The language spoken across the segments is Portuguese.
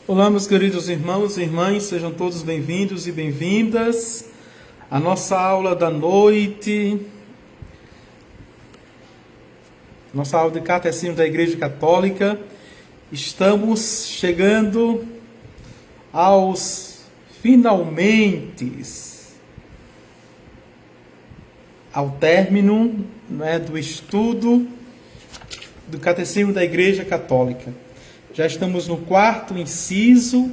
Olá, meus queridos irmãos e irmãs, sejam todos bem-vindos e bem-vindas à nossa aula da noite, nossa aula de Catecismo da Igreja Católica. Estamos chegando aos finalmente, ao término, do estudo do Catecismo da Igreja Católica. Já estamos no quarto inciso,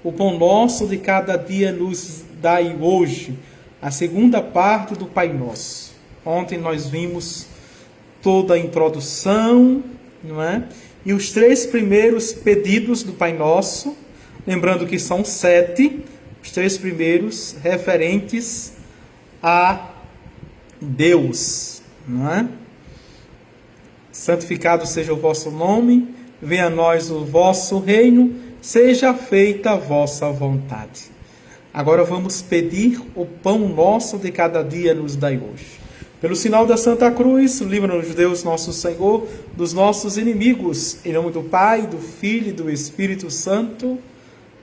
o pão nosso de cada dia nos dai hoje, a segunda parte do Pai Nosso. Ontem nós vimos toda a introdução, e os 3 primeiros pedidos do Pai Nosso, lembrando que são 7, os 3 primeiros referentes a Deus, Santificado seja o vosso nome, venha a nós o vosso reino, seja feita a vossa vontade. Agora vamos pedir o pão nosso de cada dia nos dai hoje. Pelo sinal da Santa Cruz, livra-nos Deus nosso Senhor dos nossos inimigos. Em nome do Pai, do Filho e do Espírito Santo.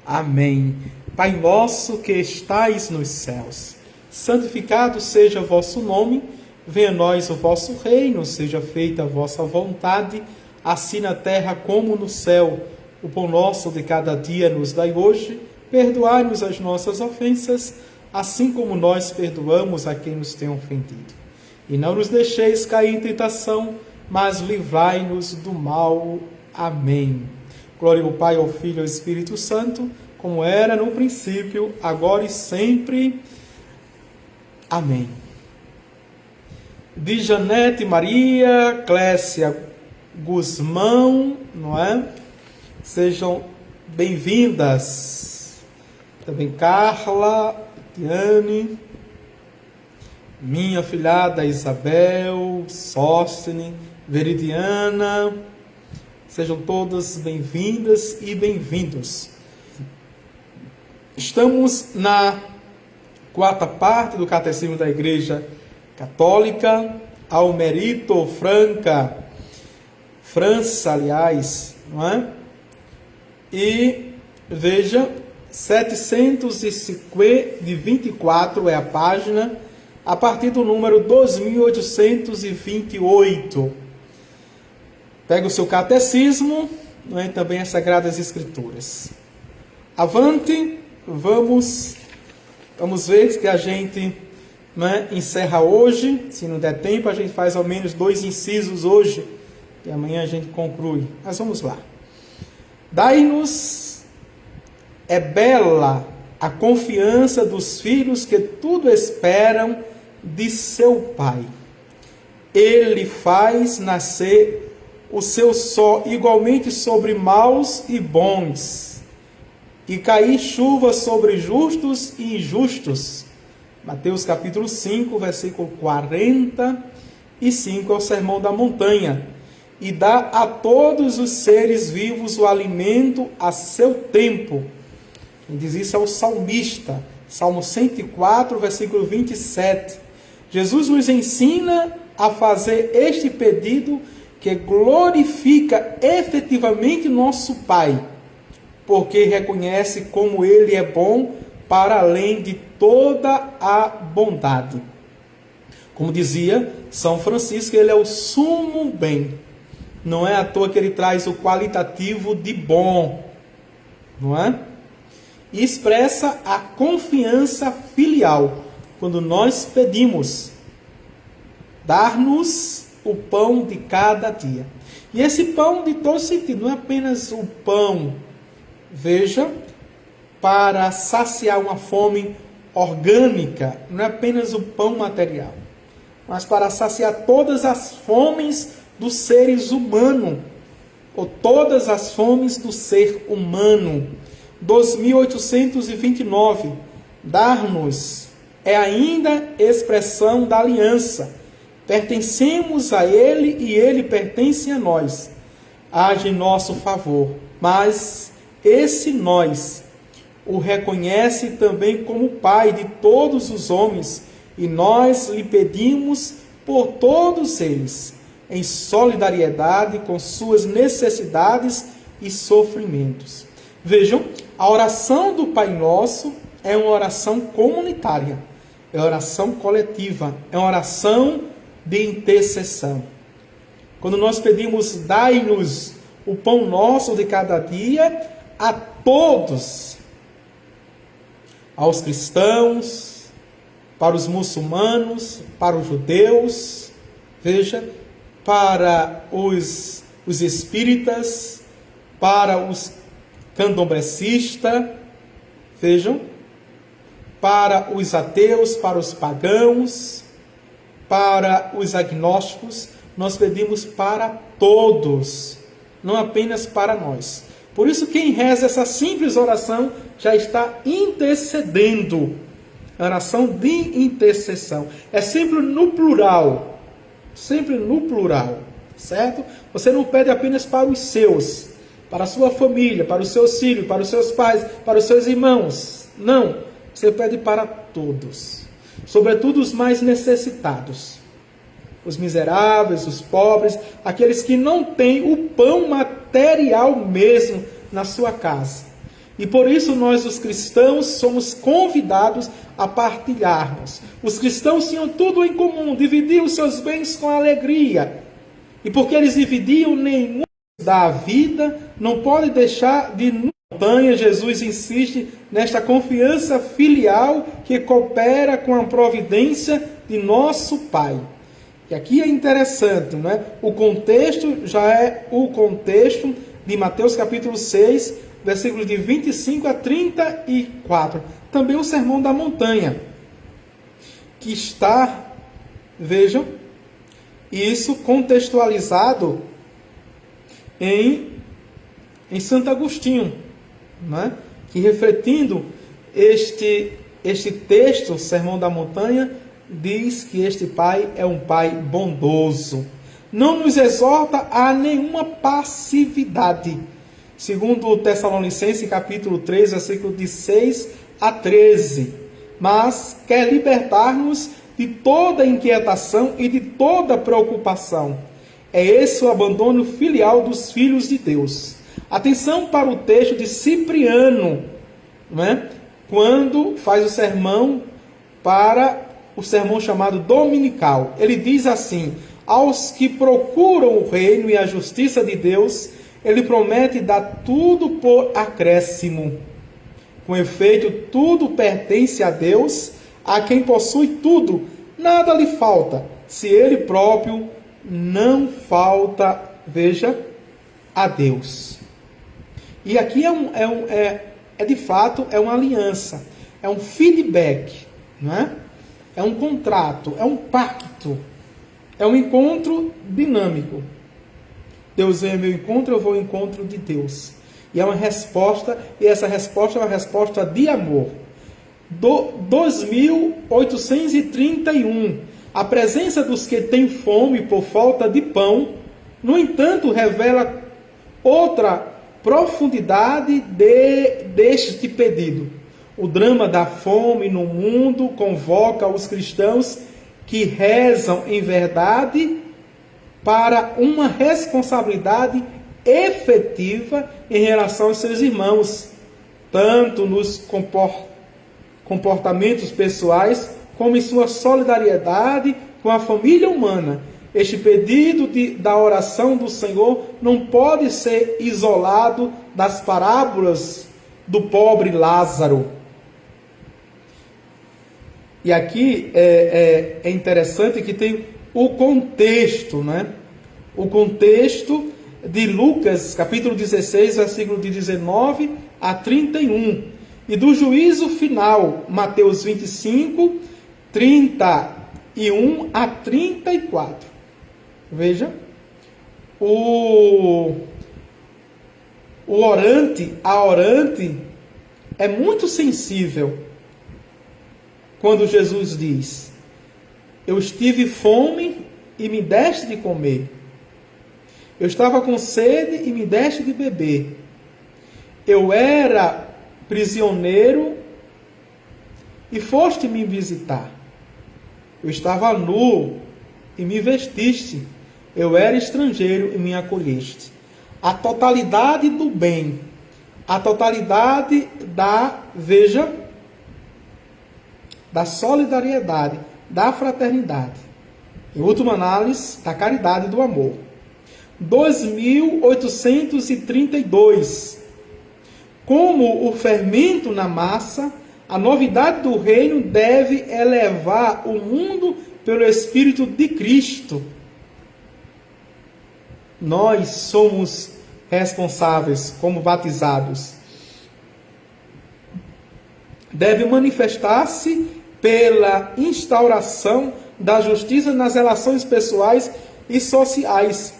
Amém. Pai nosso que estais nos céus, santificado seja o vosso nome, venha a nós o vosso reino, seja feita a vossa vontade, assim na terra como no céu. O pão nosso de cada dia nos dai hoje, perdoai-nos as nossas ofensas, assim como nós perdoamos a quem nos tem ofendido. E não nos deixeis cair em tentação, mas livrai-nos do mal. Amém. Glória ao Pai, ao Filho e ao Espírito Santo, como era no princípio, agora e sempre. Amém. De Janete Maria, Clécia Guzmão, Sejam bem-vindas. Também Carla, Tiane, minha afilhada Isabel, Sóstene, Veridiana. Sejam todas bem-vindas e bem-vindos. Estamos na 4ª parte do Catecismo da Igreja Católica, Almerito França, aliás, E veja, 724 é a página, a partir do número 2828. Pega o seu catecismo, e também as Sagradas Escrituras. Avante, vamos ver que a gente encerra hoje. Se não der tempo, a gente faz ao menos 2 incisos hoje, e amanhã a gente conclui. Mas vamos lá. Dai-nos, é bela a confiança dos filhos que tudo esperam de seu Pai. Ele faz nascer o seu sol igualmente sobre maus e bons, e cair chuva sobre justos e injustos. Mateus capítulo 5, versículo 45, é o Sermão da Montanha. E dá a todos os seres vivos o alimento a seu tempo. Quem diz isso é o salmista. Salmo 104, versículo 27. Jesus nos ensina a fazer este pedido que glorifica efetivamente nosso Pai, porque reconhece como Ele é bom para além de toda a bondade. Como dizia São Francisco, Ele é o sumo bem. Não é à toa que ele traz o qualitativo de bom, E expressa a confiança filial, quando nós pedimos, dar-nos o pão de cada dia. E esse pão de todo sentido, não é apenas o pão, veja, para saciar uma fome orgânica, não é apenas o pão material, mas para saciar todas as fomes dos seres humanos, ou todas as fomes do ser humano. 2829, dar-nos é ainda expressão da aliança. Pertencemos a Ele e Ele pertence a nós. Age em nosso favor, mas esse nós o reconhece também como Pai de todos os homens, e nós lhe pedimos por todos eles, em solidariedade com suas necessidades e sofrimentos. Vejam, a oração do Pai Nosso é uma oração comunitária, é uma oração coletiva, é uma oração de intercessão. Quando nós pedimos, dai-nos o pão nosso de cada dia, a todos, aos cristãos, para os muçulmanos, para os judeus, veja, para os espíritas, para os candomblecistas, vejam, para os ateus, para os pagãos, para os agnósticos, nós pedimos para todos, não apenas para nós. Por isso, quem reza essa simples oração já está intercedendo. A oração de intercessão é sempre no plural. Sempre no plural, certo? Você não pede apenas para os seus, para a sua família, para os seus filhos, para os seus pais, para os seus irmãos. Não, você pede para todos, sobretudo os mais necessitados, os miseráveis, os pobres, aqueles que não têm o pão material mesmo na sua casa. E por isso nós, os cristãos, somos convidados a partilharmos. Os cristãos tinham tudo em comum, dividiam os seus bens com alegria. E porque eles dividiam, nenhum da vida não pode deixar de montanha. Jesus insiste nesta confiança filial que coopera com a providência de nosso Pai. E aqui é interessante, não é? O contexto já é o contexto de Mateus capítulo 6, versículos de 25 a 34. Também o Sermão da Montanha, que está, vejam, isso contextualizado em Santo Agostinho, né? Que refletindo este texto, Sermão da Montanha, diz que este Pai é um Pai bondoso. Não nos exorta a nenhuma passividade. Segundo o Tessalonicenses, capítulo 3, versículo de 6 a 13. Mas quer libertar-nos de toda inquietação e de toda preocupação. É esse o abandono filial dos filhos de Deus. Atenção para o texto de Cipriano, né? Quando faz o sermão chamado dominical. Ele diz assim: aos que procuram o reino e a justiça de Deus, ele promete dar tudo por acréscimo. Com efeito, tudo pertence a Deus, a quem possui tudo, nada lhe falta, se ele próprio não falta, veja, a Deus. E aqui de fato, é uma aliança, é um feedback, não é? É um contrato, é um pacto, é um encontro dinâmico. Deus vem ao meu encontro, eu vou ao encontro de Deus. E é uma resposta, e essa resposta é uma resposta de amor. 2831. A presença dos que têm fome por falta de pão, no entanto, revela outra profundidade deste pedido. O drama da fome no mundo convoca os cristãos que rezam em verdade para uma responsabilidade efetiva em relação aos seus irmãos, tanto nos comportamentos pessoais, como em sua solidariedade com a família humana. Este pedido da oração do Senhor não pode ser isolado das parábolas do pobre Lázaro. E aqui é interessante que tem o contexto, né? O contexto de Lucas, capítulo 16, versículo de 19 a 31. E do juízo final, Mateus 25, 31 a 34. Veja, a orante é muito sensível quando Jesus diz: eu estive fome e me deste de comer. Eu estava com sede e me deste de beber. Eu era prisioneiro e foste me visitar. Eu estava nu e me vestiste. Eu era estrangeiro e me acolheste. a totalidade do bem, a totalidade da solidariedade, da fraternidade. Em última análise, da caridade e do amor. 2832. Como o fermento na massa, a novidade do reino deve elevar o mundo pelo Espírito de Cristo. Nós somos responsáveis, como batizados. Deve manifestar-se pela instauração da justiça nas relações pessoais e sociais,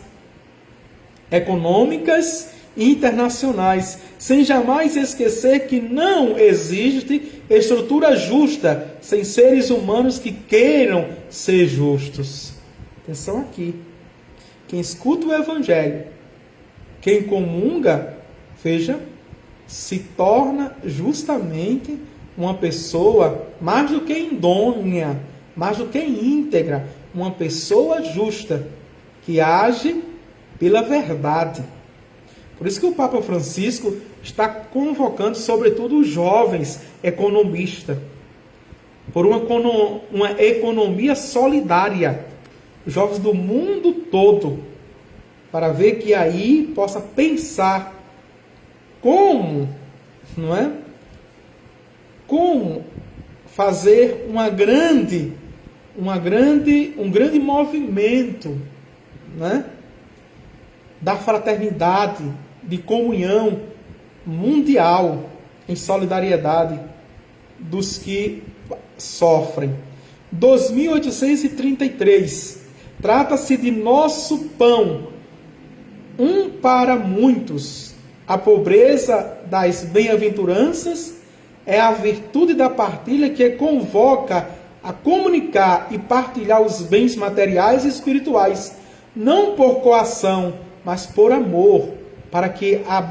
econômicas e internacionais, sem jamais esquecer que não existe estrutura justa sem seres humanos que queiram ser justos. Atenção aqui. Quem escuta o Evangelho, quem comunga, veja, se torna justamente uma pessoa mais do que idônea, mais do que íntegra, uma pessoa justa, que age pela verdade. Por isso que o Papa Francisco está convocando, sobretudo, os jovens economistas, por uma economia solidária, os jovens do mundo todo, para ver que aí possa pensar como, não é? Como fazer um grande movimento, né? Da fraternidade, de comunhão mundial, em solidariedade dos que sofrem. 2833. Trata-se de nosso pão, um para muitos. A pobreza das bem-aventuranças é a virtude da partilha que convoca a comunicar e partilhar os bens materiais e espirituais, não por coação, mas por amor, para que a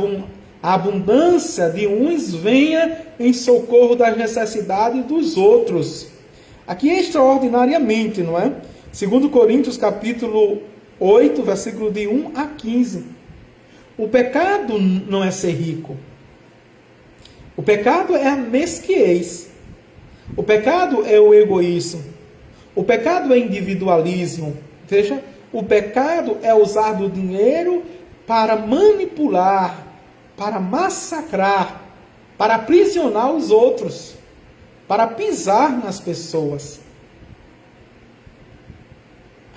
abundância de uns venha em socorro das necessidades dos outros. Aqui é extraordinariamente, não é? 2 Coríntios capítulo 8, versículo de 1 a 15. O pecado não é ser rico. O pecado é a mesquinhez. O pecado é o egoísmo. O pecado é individualismo. Veja, o pecado é usar do dinheiro para manipular, para massacrar, para aprisionar os outros, para pisar nas pessoas.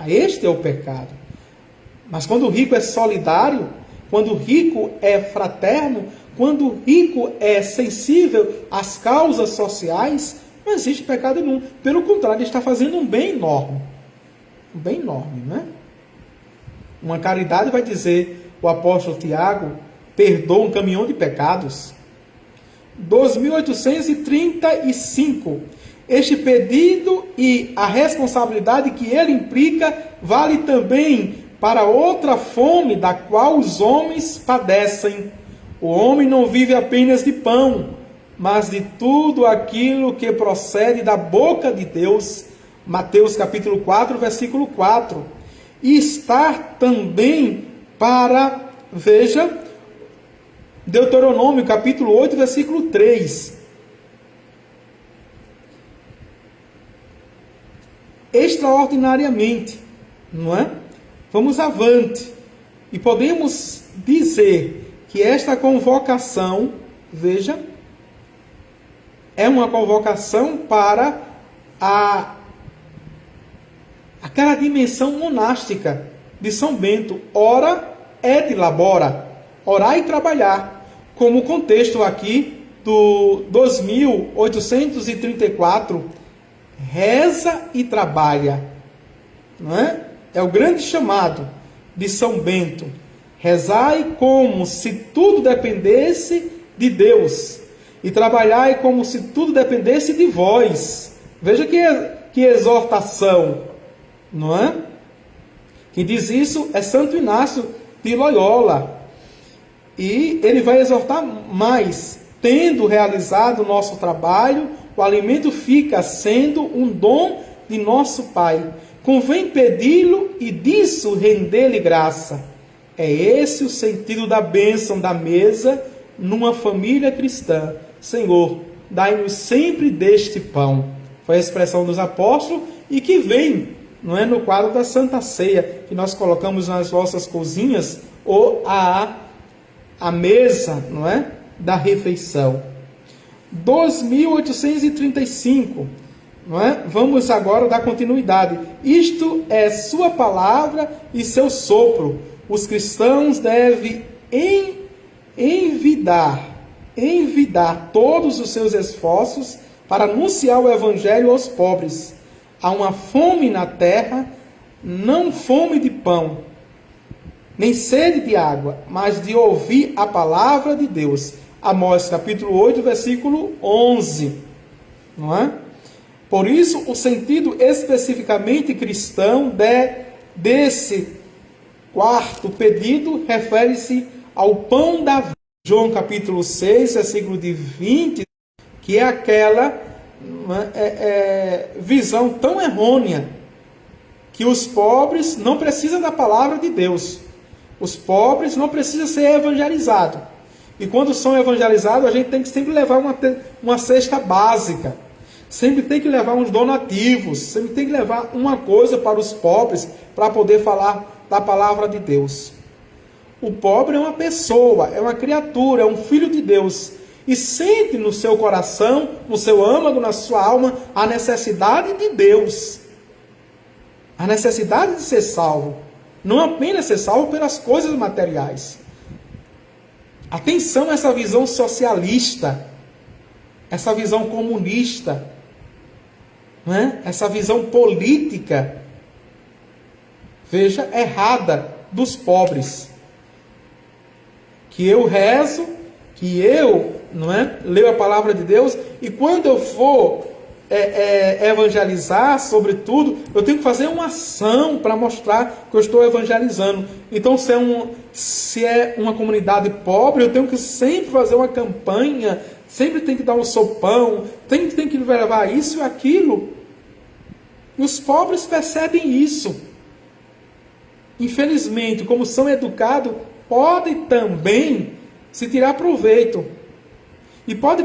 Este é o pecado. Mas quando o rico é solidário, quando o rico é fraterno, quando o rico é sensível às causas sociais, não existe pecado nenhum. Pelo contrário, ele está fazendo um bem enorme. Um bem enorme, não é? Uma caridade, vai dizer o apóstolo Tiago, perdoa um caminhão de pecados. 2835. Este pedido e a responsabilidade que ele implica vale também para outra fome da qual os homens padecem. O homem não vive apenas de pão, mas de tudo aquilo que procede da boca de Deus. Mateus capítulo 4, versículo 4. E estar também para, veja, Deuteronômio capítulo 8, versículo 3. Extraordinariamente, não é? Vamos avante. E podemos dizer que esta convocação, veja, é uma convocação para aquela dimensão monástica de São Bento. Ora et labora, orar e trabalhar, como o contexto aqui do 2834, reza e trabalha, não é? É o grande chamado de São Bento. Rezai como se tudo dependesse de Deus, e trabalhai como se tudo dependesse de vós. Veja que exortação, não é? Quem diz isso é Santo Inácio de Loyola. E ele vai exortar mais. Tendo realizado o nosso trabalho, o alimento fica sendo um dom de nosso Pai. Convém pedi-lo e disso render-lhe graça. É esse o sentido da bênção da mesa numa família cristã. Senhor, dai-nos sempre deste pão. Foi a expressão dos apóstolos e que vem, não é, no quadro da Santa Ceia, que nós colocamos nas nossas cozinhas, ou a mesa, não é, da refeição. 2835, não é? Vamos agora dar continuidade. Isto é sua palavra e seu sopro. Os cristãos devem envidar todos os seus esforços para anunciar o evangelho aos pobres. Há uma fome na terra, não fome de pão, nem sede de água, mas de ouvir a palavra de Deus. Amós capítulo 8, versículo 11. Não é? Por isso, o sentido especificamente cristão desse quarto pedido refere-se ao pão da vida. João capítulo 6, versículo de 20, que é aquela visão tão errônea que os pobres não precisam da palavra de Deus. Os pobres não precisam ser evangelizados. E quando são evangelizados, a gente tem que sempre levar uma cesta básica. Sempre tem que levar uns donativos. Sempre tem que levar uma coisa para os pobres para poder falar da palavra de Deus. O pobre é uma pessoa, é uma criatura, é um filho de Deus. E sente no seu coração, no seu âmago, na sua alma, a necessidade de Deus. A necessidade de ser salvo. Não apenas ser salvo pelas coisas materiais. Atenção a essa visão socialista, essa visão comunista, né? Essa visão política, veja, errada dos pobres. Que eu rezo, que eu, não é, leio a palavra de Deus, e quando eu for evangelizar, sobretudo, eu tenho que fazer uma ação para mostrar que eu estou evangelizando. Então, se é uma comunidade pobre, eu tenho que sempre fazer uma campanha, sempre tem que dar um sopão, tem que levar isso e aquilo. E os pobres percebem isso. Infelizmente, como são educados, podem também se tirar proveito. E pode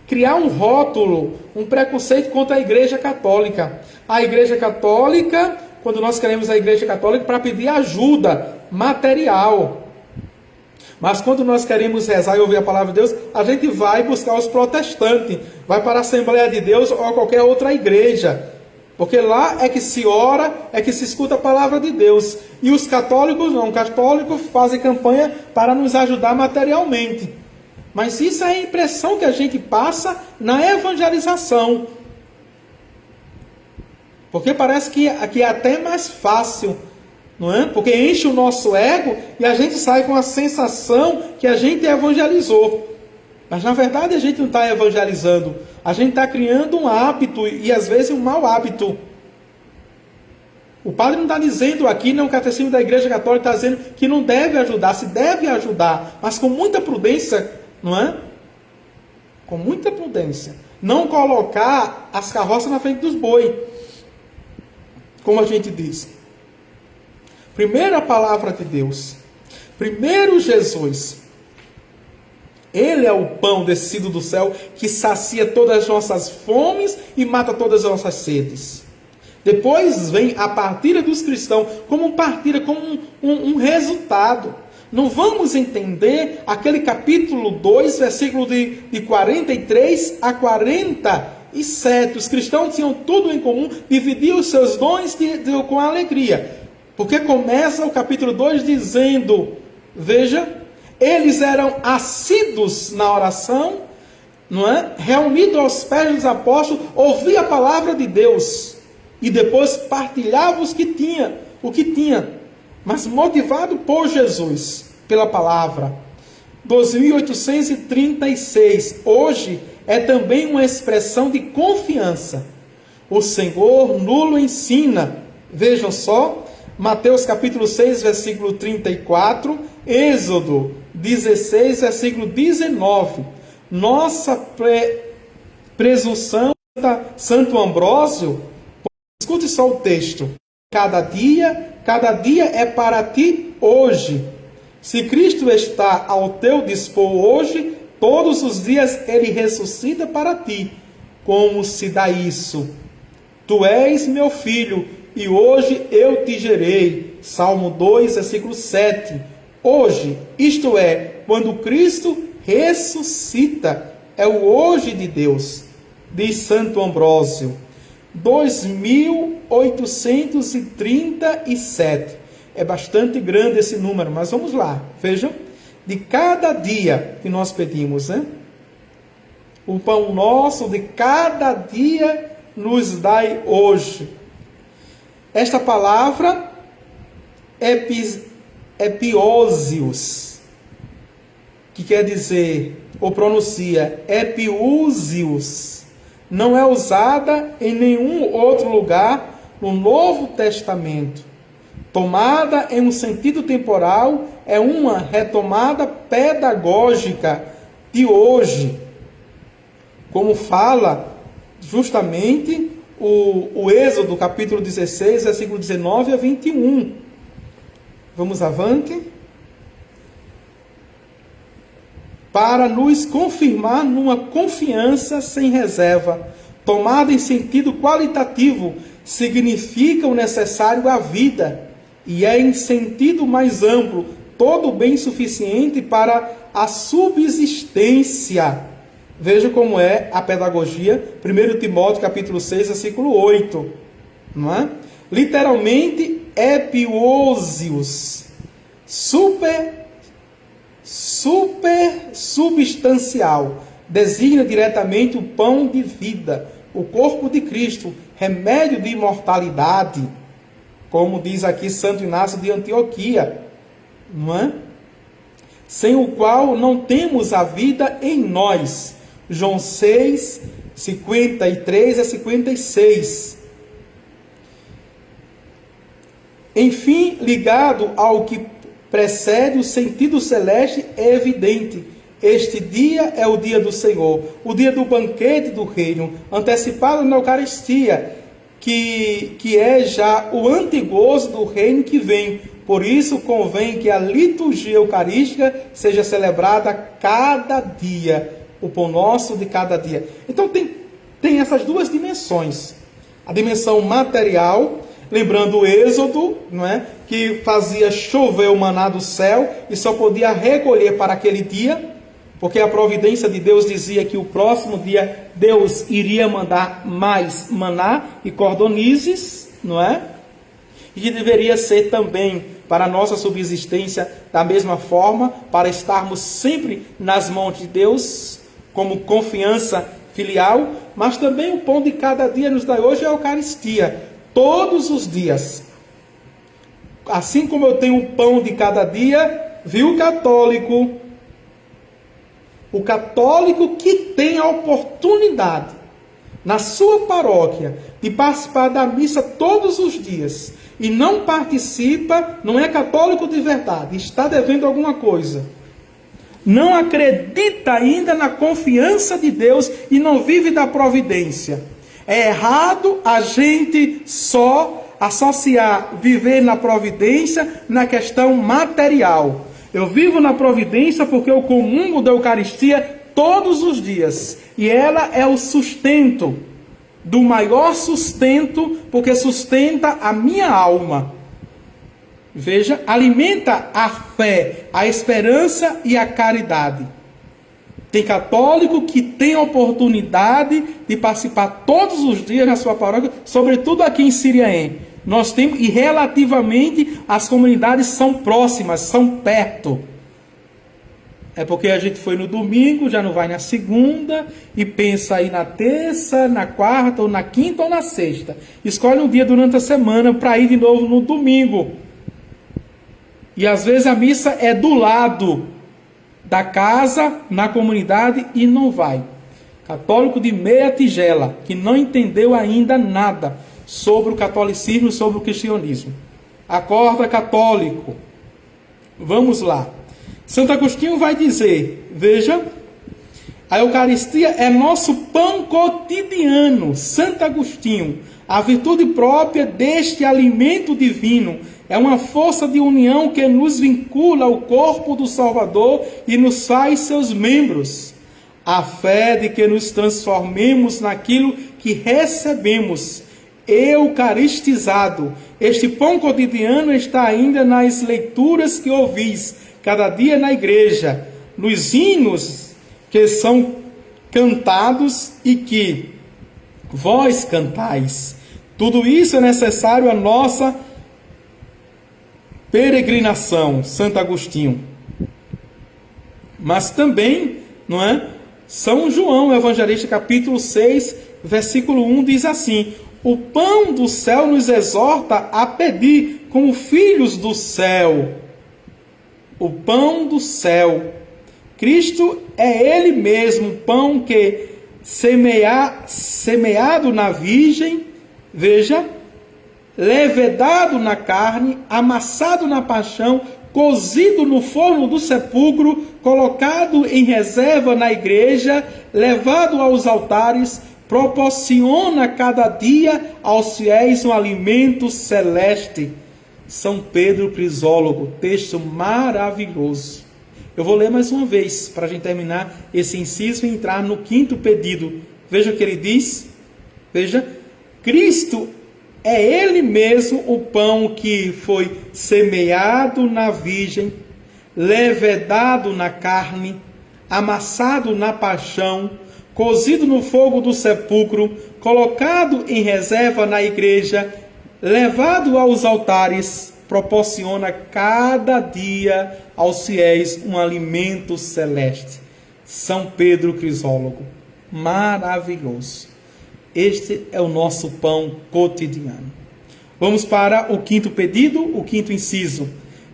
criar um rótulo, um preconceito contra a Igreja Católica. A Igreja Católica, quando nós queremos a Igreja Católica para pedir ajuda material. Mas quando nós queremos rezar e ouvir a palavra de Deus, a gente vai buscar os protestantes, vai para a Assembleia de Deus ou a qualquer outra igreja. Porque lá é que se ora, é que se escuta a palavra de Deus. E os católicos não. Os católicos fazem campanha para nos ajudar materialmente. Mas isso é a impressão que a gente passa na evangelização. Porque parece que é até mais fácil, não é? Porque enche o nosso ego e a gente sai com a sensação que a gente evangelizou. Mas na verdade a gente não está evangelizando. A gente está criando um hábito e às vezes um mau hábito. O padre não está dizendo aqui, não, o catecismo da Igreja Católica está dizendo que não deve ajudar, se deve ajudar, mas com muita prudência, não é? Com muita prudência. Não colocar as carroças na frente dos bois, como a gente diz. Primeiro a palavra de Deus. Primeiro Jesus. Ele é o pão descido do céu que sacia todas as nossas fomes e mata todas as nossas sedes. Depois vem a partilha dos cristãos como partilha, como um resultado. Não vamos entender aquele capítulo 2, versículo de 43 a 47. Os cristãos tinham tudo em comum, dividiam os seus dons com alegria. Porque começa o capítulo 2 dizendo, veja, eles eram assíduos na oração, não é? Reunidos aos pés dos apóstolos, ouviam a palavra de Deus e depois partilhavam o que tinha, mas motivado por Jesus, pela palavra. 2836, hoje é também uma expressão de confiança. O Senhor nulo ensina. Vejam só, Mateus capítulo 6, versículo 34, Êxodo 16, versículo 19. Nossa presunção, Santo Ambrósio, escute só o texto. Cada dia é para ti hoje. Se Cristo está ao teu dispor hoje, todos os dias Ele ressuscita para ti. Como se dá isso? Tu és meu filho, e hoje eu te gerei. Salmo 2, versículo 7. Hoje, isto é, quando Cristo ressuscita, é o hoje de Deus, diz Santo Ambrósio. 2837. É bastante grande esse número, mas vamos lá. Vejam, de cada dia que nós pedimos, né? O pão nosso de cada dia nos dai hoje. Esta palavra epiousios, que quer dizer, ou pronuncia, epiúsios, não é usada em nenhum outro lugar no Novo Testamento. Tomada em um sentido temporal, é uma retomada pedagógica de hoje, como fala justamente o Êxodo, capítulo 16, versículo 19 a 21. Vamos avante. Para nos confirmar numa confiança sem reserva, tomada em sentido qualitativo, significa o necessário à vida, e é em sentido mais amplo, todo o bem suficiente para a subsistência. Veja como é a pedagogia, 1 Timóteo capítulo 6, versículo 8. Não é? Literalmente, epiousios, super substancial, designa diretamente o pão de vida, o corpo de Cristo, remédio de imortalidade, como diz aqui Santo Inácio de Antioquia, não é? Sem o qual não temos a vida em nós. João 6, 53 a 56. Enfim, ligado ao que precede, o sentido celeste é evidente. Este dia é o dia do Senhor, o dia do banquete do reino, antecipado na Eucaristia, que é já o antegozo do reino que vem. Por isso convém que a liturgia eucarística seja celebrada cada dia, o pão nosso de cada dia. Então tem essas duas dimensões. A dimensão material, lembrando o Êxodo, não é? Que fazia chover o maná do céu e só podia recolher para aquele dia, porque a providência de Deus dizia que o próximo dia Deus iria mandar mais maná e cordonizes, não é? E que deveria ser também para a nossa subsistência da mesma forma, para estarmos sempre nas mãos de Deus, como confiança filial, mas também o pão de cada dia nos dá hoje é a Eucaristia. Todos os dias, assim como eu tenho o pão de cada dia, viu, católico? O católico que tem a oportunidade, na sua paróquia, de participar da missa todos os dias, e não participa, não é católico de verdade, está devendo alguma coisa. Não acredita ainda na confiança de Deus e não vive da providência. É errado a gente só associar viver na providência na questão material. Eu vivo na providência porque eu comungo da Eucaristia todos os dias. E ela é o sustento, do maior sustento, porque sustenta a minha alma. Veja, alimenta a fé, a esperança e a caridade. Tem católico que tem a oportunidade de participar todos os dias na sua paróquia, sobretudo aqui em Siriaém. Nós temos, e relativamente as comunidades são próximas, são perto. É porque a gente foi no domingo, já não vai na segunda, e pensa aí na terça, na quarta, ou na quinta, ou na sexta. Escolhe um dia durante a semana para ir de novo no domingo. E às vezes a missa é do lado da casa, na comunidade, e não vai. Católico de meia tigela, que não entendeu ainda nada sobre o catolicismo, sobre o cristianismo. Acorda, católico. Vamos lá. Santo Agostinho vai dizer, veja, A Eucaristia é nosso pão cotidiano. Santo Agostinho, a virtude própria deste alimento divino é uma força de união que nos vincula ao corpo do Salvador e nos faz seus membros. A fé de que nos transformemos naquilo que recebemos, eucaristizado. Este pão cotidiano está ainda nas leituras que ouvis cada dia na igreja, nos hinos que são cantados e que vós cantais. Tudo isso é necessário à nossa peregrinação, Santo Agostinho. Mas também, não é? São João, Evangelista, capítulo 6, versículo 1, diz assim: o pão do céu nos exorta a pedir como filhos do céu. O pão do céu. Cristo é Ele mesmo, pão que, semeado na virgem, veja, levedado na carne, amassado na paixão, cozido no forno do sepulcro, colocado em reserva na igreja, levado aos altares, proporciona cada dia aos fiéis um alimento celeste. São Pedro Crisólogo, texto maravilhoso. Eu vou ler mais uma vez, para a gente terminar esse inciso e entrar no quinto pedido. Veja o que ele diz. Veja, Cristo é Ele mesmo o pão que foi semeado na virgem, levedado na carne, amassado na paixão, cozido no fogo do sepulcro, colocado em reserva na igreja, levado aos altares, proporciona cada dia aos fiéis um alimento celeste. São Pedro Crisólogo, maravilhoso. Este é o nosso pão cotidiano. Vamos para o quinto pedido, o quinto inciso.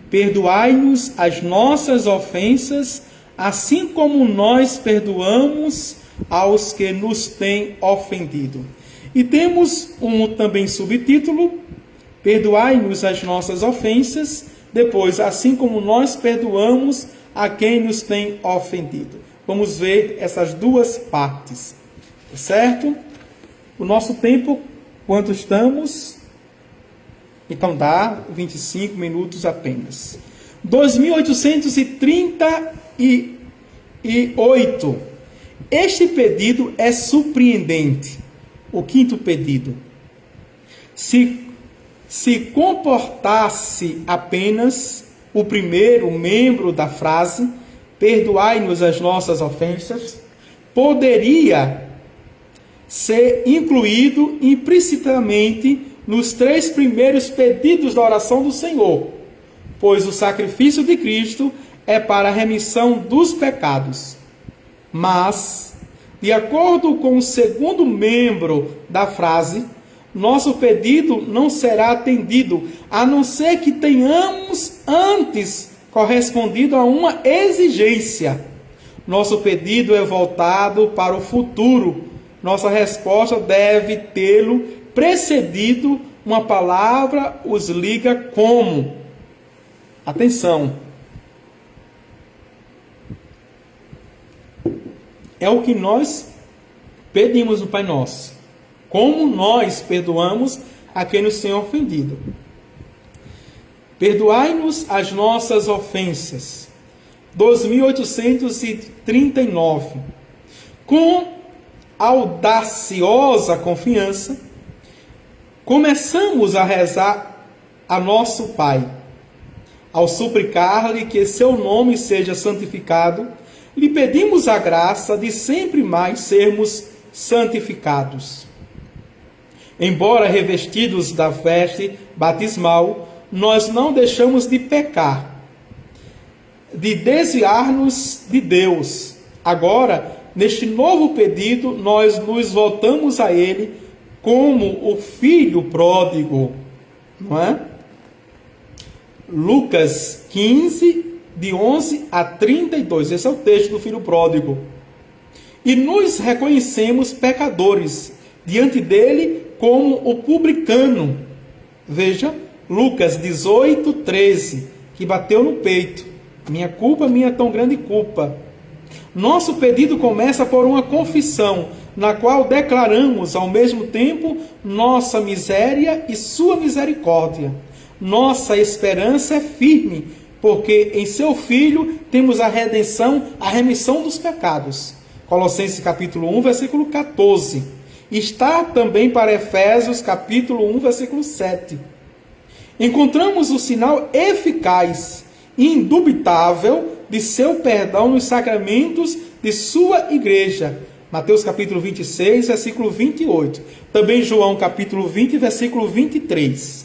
Perdoai-nos as nossas ofensas, assim como nós perdoamos aos que nos têm ofendido. E temos também subtítulo: perdoai-nos as nossas ofensas, depois, assim como nós perdoamos a quem nos tem ofendido. Vamos ver essas duas partes, certo? O nosso tempo, quanto estamos? Então dá 25 minutos apenas. 2838. Este pedido é surpreendente. O quinto pedido. Se comportasse apenas o primeiro membro da frase, perdoai-nos as nossas ofensas, poderia ser incluído implicitamente nos três primeiros pedidos da oração do Senhor, pois o sacrifício de Cristo é para a remissão dos pecados. Mas, de acordo com o segundo membro da frase, nosso pedido não será atendido, a não ser que tenhamos antes correspondido a uma exigência. Nosso pedido é voltado para o futuro. Nossa resposta deve tê-lo precedido. Uma palavra os liga como. Atenção. É o que nós pedimos no Pai Nosso. Como nós perdoamos a quem nos tem ofendido. Perdoai-nos as nossas ofensas. 2839. Com audaciosa confiança, começamos a rezar a nosso Pai. Ao suplicar-lhe que seu nome seja santificado, lhe pedimos a graça de sempre mais sermos santificados. Embora revestidos da veste batismal, nós não deixamos de pecar, de desviar-nos de Deus. Agora, neste novo pedido, nós nos voltamos a Ele como o filho pródigo, não é? Lucas 15, de 11 a 32. Esse é o texto do filho pródigo. E nos reconhecemos pecadores diante dele como o publicano. Veja, Lucas 18, 13, que bateu no peito. Minha culpa, minha tão grande culpa. Nosso pedido começa por uma confissão, na qual declaramos ao mesmo tempo nossa miséria e sua misericórdia. Nossa esperança é firme, porque em seu Filho temos a redenção, a remissão dos pecados. Colossenses capítulo 1, versículo 14. Está também para Efésios capítulo 1, versículo 7. Encontramos o sinal eficaz e indubitável de seu perdão nos sacramentos de sua igreja. Mateus capítulo 26, versículo 28. Também João capítulo 20, versículo 23.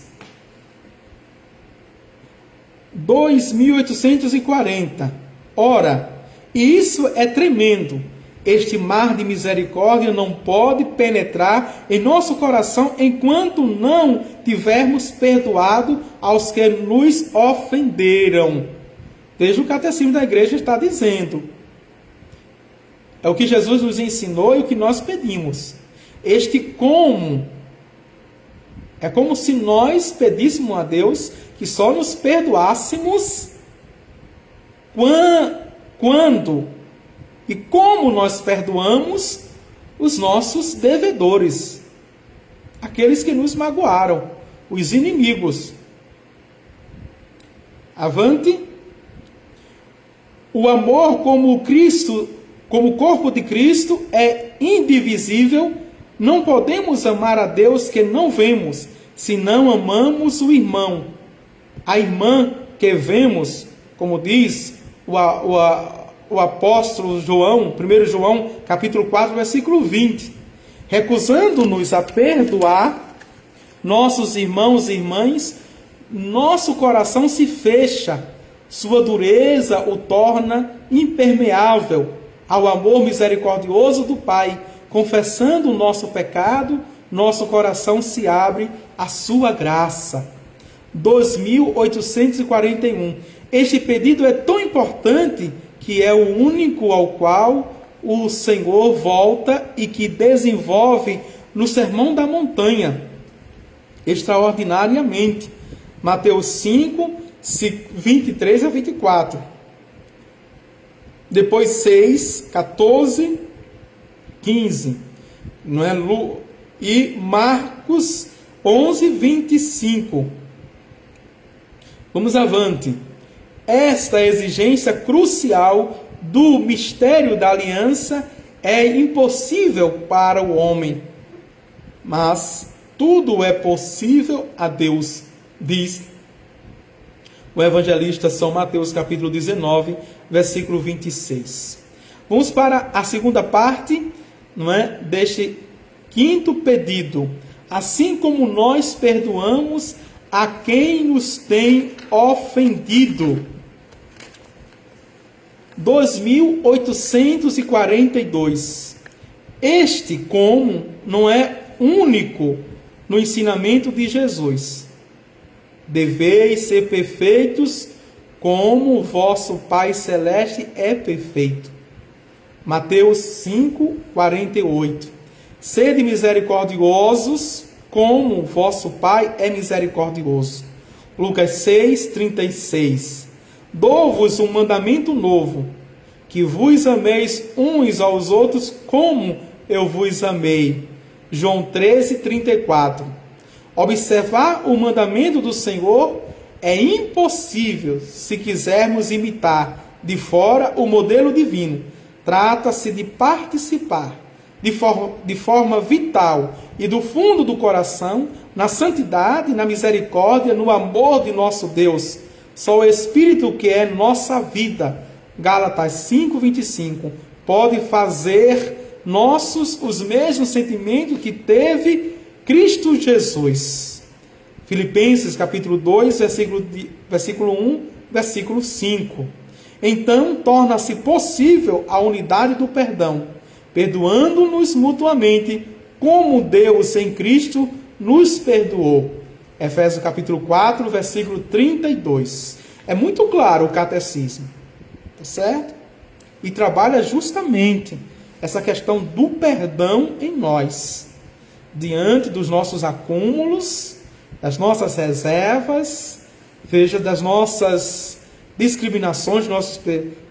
2840. Ora, e isso é tremendo. Este mar de misericórdia não pode penetrar em nosso coração enquanto não tivermos perdoado aos que nos ofenderam. Veja o catecismo da igreja está dizendo. É o que Jesus nos ensinou e o que nós pedimos. Este como é como se nós pedíssemos a Deus que só nos perdoássemos quando e como nós perdoamos os nossos devedores, aqueles que nos magoaram, os inimigos. Avante. O amor como Cristo, como corpo de Cristo, é indivisível. Não podemos amar a Deus que não vemos, se não amamos o irmão. A irmã que vemos, como diz o apóstolo João, 1 João, capítulo 4, versículo 20. Recusando-nos a perdoar nossos irmãos e irmãs, nosso coração se fecha, sua dureza o torna impermeável ao amor misericordioso do Pai. Confessando o nosso pecado, nosso coração se abre à sua graça. 2841. Este pedido é tão importante que é o único ao qual o Senhor volta e que desenvolve no Sermão da Montanha, extraordinariamente. Mateus 5, 23 a 24. Depois 6, 14, 15. Não é? E Marcos 11, 25. Vamos avante. Esta exigência crucial do mistério da aliança é impossível para o homem, mas tudo é possível a Deus, diz o evangelista São Mateus, capítulo 19, versículo 26. Vamos para a segunda parte, não é, deste quinto pedido. Assim como nós perdoamos a quem nos tem ofendido. 2842. Este como não é único no ensinamento de Jesus. Deveis ser perfeitos como o vosso Pai Celeste é perfeito. Mateus 5, 48. Sede misericordiosos como o vosso Pai é misericordioso. Lucas 6, 36. Dou-vos um mandamento novo, que vos ameis uns aos outros como eu vos amei. João 13, 34. Observar o mandamento do Senhor é impossível se quisermos imitar de fora o modelo divino. Trata-se de participar de forma vital e do fundo do coração, na santidade, na misericórdia, no amor de nosso Deus. Só o Espírito que é nossa vida, Gálatas 5, 25, pode fazer nossos os mesmos sentimentos que teve Cristo Jesus. Filipenses capítulo 2, versículo 1, versículo 5. Então, torna-se possível a unidade do perdão, perdoando-nos mutuamente, como Deus em Cristo nos perdoou. Efésios capítulo 4, versículo 32. É muito claro o catecismo, tá certo? E trabalha justamente essa questão do perdão em nós, diante dos nossos acúmulos, das nossas reservas, veja, das nossas discriminações, nossos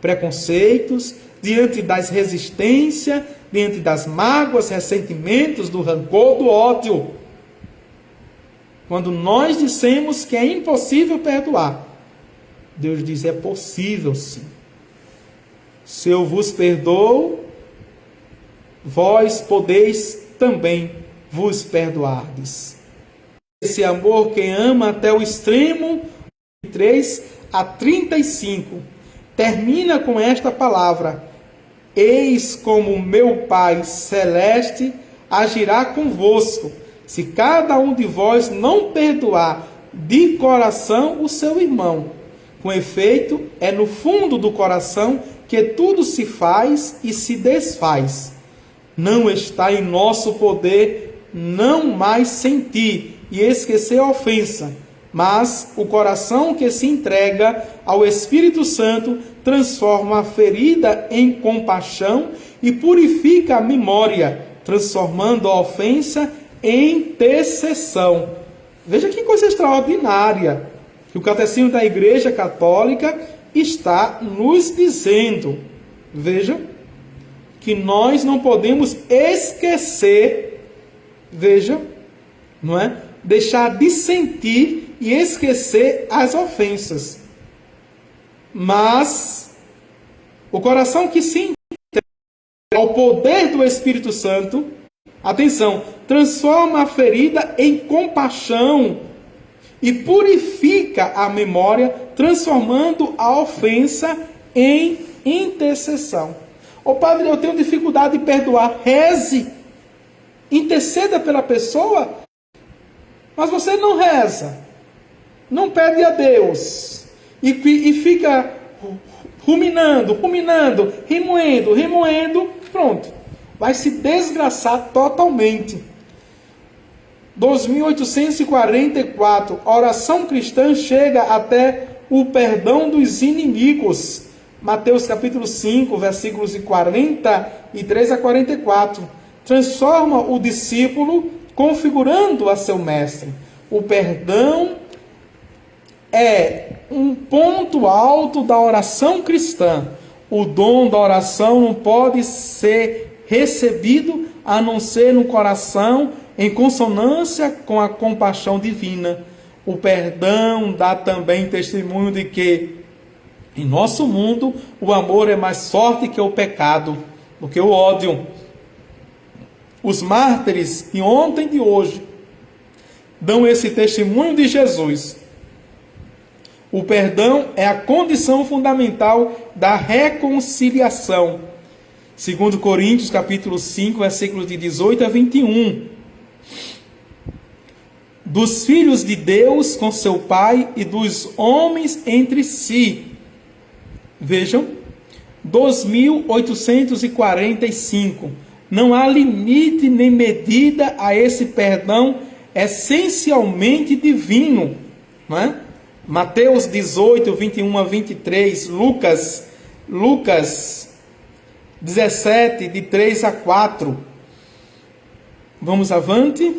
preconceitos, diante das resistências, diante das mágoas, ressentimentos, do rancor, do ódio. Quando nós dissemos que é impossível perdoar, Deus diz: é possível sim. Se eu vos perdoo, vós podeis também vos perdoardes. Esse amor que ama até o extremo, 3 a 35, termina com esta palavra: eis como meu Pai Celeste agirá convosco, se cada um de vós não perdoar de coração o seu irmão. Com efeito, é no fundo do coração que tudo se faz e se desfaz. Não está em nosso poder não mais sentir e esquecer a ofensa, mas o coração que se entrega ao Espírito Santo transforma a ferida em compaixão e purifica a memória, transformando a ofensa em intercessão. Veja que coisa extraordinária que o Catecismo da Igreja Católica está nos dizendo. Veja que nós não podemos esquecer, veja, não é? Deixar de sentir e esquecer as ofensas. Mas o coração que se entrega ao poder do Espírito Santo, atenção, transforma a ferida em compaixão e purifica a memória, transformando a ofensa em intercessão. Ô padre, eu tenho dificuldade de perdoar. Reze. Interceda pela pessoa. Mas você não reza. Não pede a Deus. E fica ruminando, remoendo. Pronto. Vai se desgraçar totalmente. 2844. A oração cristã chega até o perdão dos inimigos. Mateus capítulo 5, versículos de 43 a 44. Transforma o discípulo configurando a seu mestre. O perdão é um ponto alto da oração cristã. O dom da oração não pode ser recebido a não ser no coração em consonância com a compaixão divina. O perdão dá também testemunho de que em nosso mundo o amor é mais forte que o pecado, do que o ódio. Os mártires de ontem e de hoje dão esse testemunho de Jesus. O perdão é a condição fundamental da reconciliação. Segundo Coríntios capítulo 5, versículos de 18 a 21. Dos filhos de Deus com seu Pai e dos homens entre si. Vejam, 2845. Não há limite nem medida a esse perdão essencialmente divino. Não é? Mateus 18, 21 a 23. Lucas 17, de 3 a 4. Vamos avante.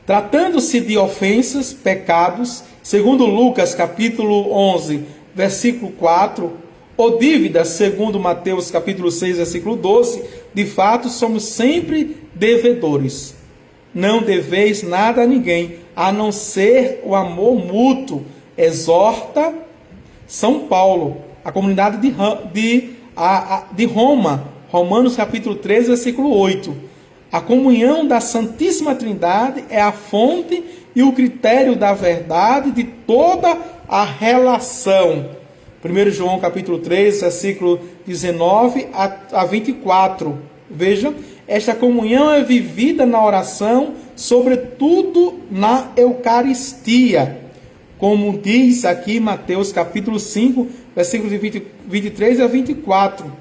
Tratando-se de ofensas, pecados, segundo Lucas capítulo 11, versículo 4, ou dívidas, segundo Mateus capítulo 6, versículo 12, de fato somos sempre devedores. Não deveis nada a ninguém, a não ser o amor mútuo. Exorta São Paulo, a comunidade de Roma, Romanos capítulo 13, versículo 8. A comunhão da Santíssima Trindade é a fonte e o critério da verdade de toda a relação. 1 João capítulo 3, versículo 19 a 24. Vejam, esta comunhão é vivida na oração, sobretudo na Eucaristia. Como diz aqui Mateus capítulo 5, versículos de 23 a 24.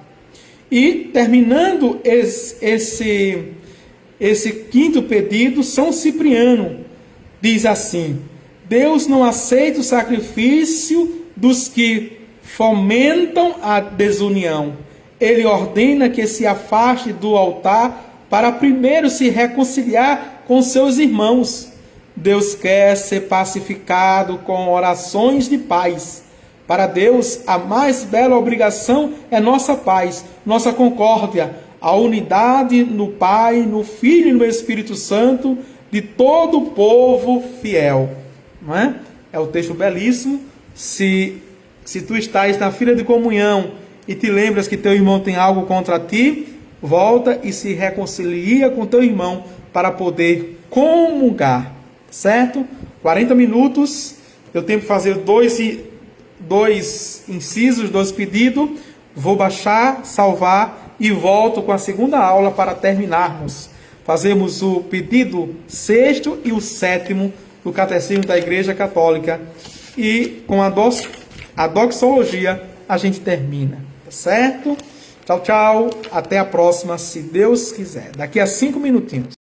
E terminando esse quinto pedido, São Cipriano diz assim: Deus não aceita o sacrifício dos que fomentam a desunião. Ele ordena que se afaste do altar para primeiro se reconciliar com seus irmãos. Deus quer ser pacificado com orações de paz. Para Deus, a mais bela obrigação é nossa paz, nossa concórdia, a unidade no Pai, no Filho e no Espírito Santo de todo o povo fiel. Não é? É o texto belíssimo. Se tu estás na fila de comunhão e te lembras que teu irmão tem algo contra ti, volta e se reconcilia com teu irmão para poder comungar, certo? 40 minutos, eu tenho que fazer dois incisos, 2 pedidos, vou baixar, salvar e volto com a segunda aula para terminarmos. Fazemos o pedido 6º e o 7º do Catecismo da Igreja Católica e com a doxologia a gente termina, tá certo? Tchau, tchau, até a próxima, se Deus quiser. Daqui a 5 minutinhos.